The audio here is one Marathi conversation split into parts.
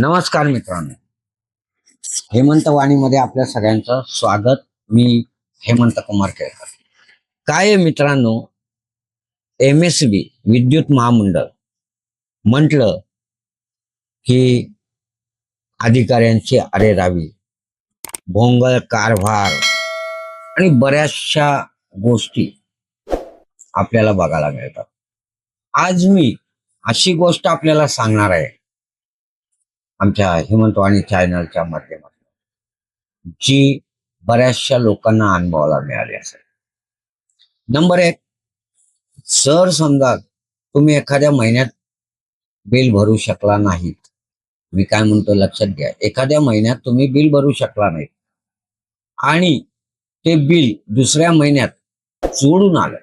नमस्कार मित्रांनो, हेमंत वाणीमध्ये आपल्या सगळ्यांचं स्वागत. मी हेमंत कुमार केळकर. काय आहे मित्रांनो, MSB विद्युत महामंडळ म्हटलं की अधिकाऱ्यांची अरेरावी, भोंगळ कारभार आणि बऱ्याचशा गोष्टी आपल्याला बघायला मिळतात. आज मी अशी गोष्ट आपल्याला सांगणार आहे आमच्या हेमंतवाणी चॅनलच्या माध्यमातून, जी बऱ्याचशा लोकांना अनुभवायला मिळाली असेल. नंबर एक, सर समजा तुम्ही एखाद्या महिन्यात बिल भरू शकला नाहीत. मी काय म्हणतो लक्षात घ्या, एखाद्या महिन्यात तुम्ही बिल भरू शकला नाही आणि ते बिल दुसऱ्या महिन्यात जोडून आलं,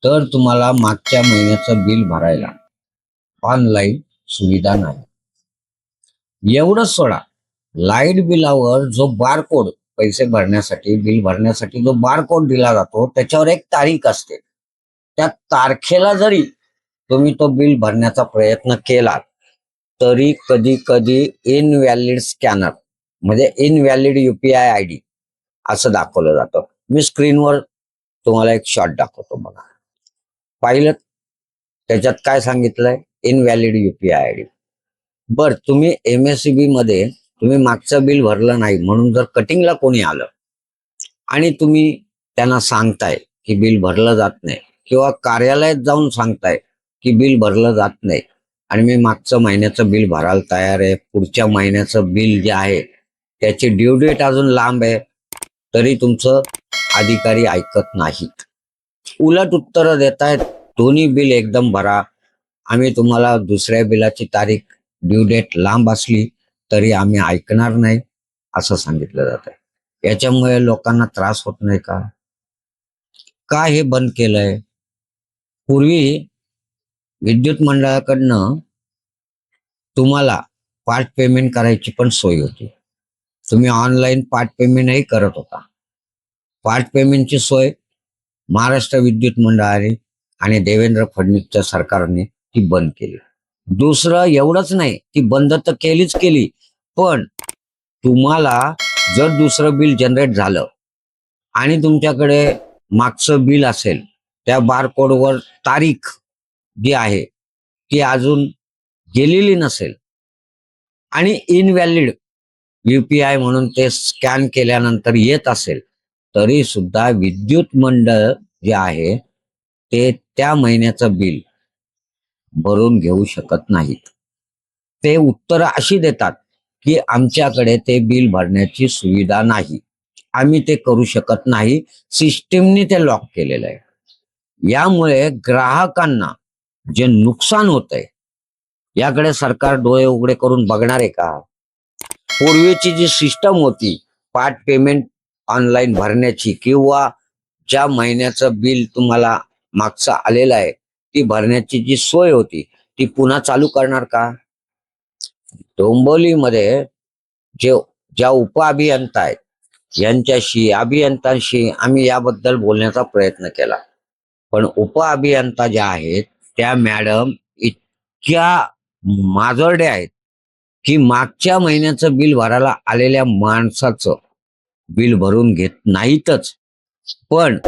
तर तुम्हाला मागच्या महिन्याचं बिल भरायला ऑनलाईन सुविधा नाही. एवढंच सोडा, लाईट बिलावर जो बारकोड, पैसे भरण्यासाठी, बिल भरण्यासाठी जो बारकोड दिला जातो, त्याच्यावर एक तारीख असते. त्या तारखेला जरी तुम्ही तो बिल भरण्याचा प्रयत्न केला तरी कधी कधी इनव्हॅलिड स्कॅनर म्हणजे इनव्हॅलिड UPI ID असं दाखवलं जातं. मी स्क्रीनवर तुम्हाला एक शॉट दाखवतो, बघा. पाहिलं त्याच्यात काय सांगितलंय? Invalid UPI ID. बर, तुम्ही MSB मध्ये तुम्ही मागचं बिल भरलं नाही म्हणून जर कटिंगला कोणी आलं आणि तुम्ही त्यांना सांगताय की बिल भरलं जात नाही, किंवा कार्यालयात जाऊन सांगताय की बिल भरलं जात नाही आणि मी मागचं महिन्याचं बिल भरायला तयार आहे, पुढच्या महिन्याचं बिल जे आहे त्याची ड्यू डेट अजून लांब आहे, तरी तुमचं अधिकारी ऐकत नाहीत. उलट उत्तर देतायत, दोन्ही बिल एकदम भरा, आम्ही तुम्हाला दुसऱ्या बिलाची तारीख, ड्यू डेट लांब असली तरी आम्ही ऐकणार नाही, असं सांगितलं जात आहे. याच्यामुळे लोकांना त्रास होत नाही का? का हे बंद केलंय? पूर्वी विद्युत मंडळाकडनं तुम्हाला पार्ट पेमेंट करायची पण सोय होती. तुम्ही ऑनलाईन पार्ट पेमेंटही करत होता. पार्ट पेमेंटची सोय महाराष्ट्र विद्युत मंडळाने आणि देवेंद्र फडणवीसच्या सरकारने ती बंद केली. दुसरं एवढंच नाही, ती बंद तर केलीच केली, पण तुम्हाला जर दुसरं बिल जनरेट झालं आणि तुमच्याकडे मागचं बिल असेल, त्या बारकोडवर तारीख जी आहे ती अजून गेलेली नसेल आणि इनव्हॅलिड UPI म्हणून ते स्कॅन केल्यानंतर येत असेल, तरी सुद्धा विद्युत मंडळ जे आहे ते त्या महिन्याचं बिल भरून घेऊ शकत नाहीत. ते उत्तर अशी देतात की आमच्याकडे ते बिल भरण्याची सुविधा नाही, आम्ही ते करू शकत नाही, सिस्टीमने ते लॉक केलेलं आहे. यामुळे ग्राहकांना जे नुकसान होतंय याकडे सरकार डोळे उघडे करून बघणार आहे का? पूर्वीची जी सिस्टम होती पार्ट पेमेंट ऑनलाईन भरण्याची, किंवा ज्या महिन्याचं बिल तुम्हाला मागचं आलेलं आहे ती भरण्याची जी सोय होती, ती पुन्हा चालू करणार का? डोंबिवलीमध्ये जे ज्या उपअभियंता आहेत यांच्याशी, अभियंत्यांशी आम्ही याबद्दल बोलण्याचा प्रयत्न केला, पण उपअभियंता ज्या आहेत त्या मॅडम इतक्या माजरड्या आहेत की मागच्या महिन्याचं बिल भरायला आलेल्या माणसाचं बिल भरून घेत नाहीतच, पण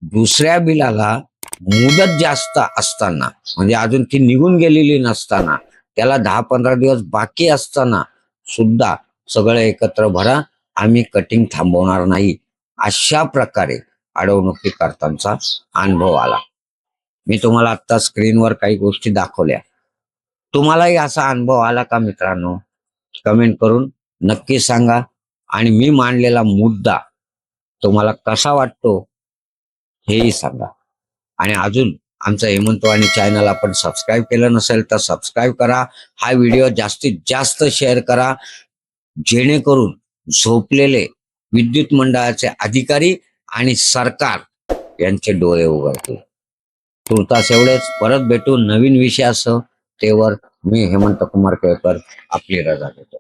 दुसऱ्या बिलाला मुदत जास्त असताना, म्हणजे अजून ती निघून गेलेली नसताना, त्याला 10-15 दिवस बाकी असताना सुद्धा सगळं एकत्र भरा, आम्ही कटिंग थांबवणार नाही, अशा प्रकारे अडवणुकीकर्त्यांचा अनुभव आला. मी तुम्हाला आता स्क्रीनवर काही गोष्टी दाखवल्या. तुम्हालाही असा अनुभव आला का मित्रांनो? कमेंट करून नक्की सांगा. आणि मी मांडलेला मुद्दा तुम्हाला कसा वाटतो हेही सांगा. आणि अजून आमचं हेमंतवाणी चॅनल आपण सबस्क्राईब केलं नसेल तर सबस्क्राईब करा. हा व्हिडिओ जास्तीत जास्त शेअर करा, जेणेकरून झोपलेले विद्युत मंडळाचे अधिकारी आणि सरकार यांचे डोळे उघडतील. तुर्तास एवढेच. परत भेटू नवीन विषयासह. तेवर मी हेमंत कुमार केळकर आपली रजा घेतो.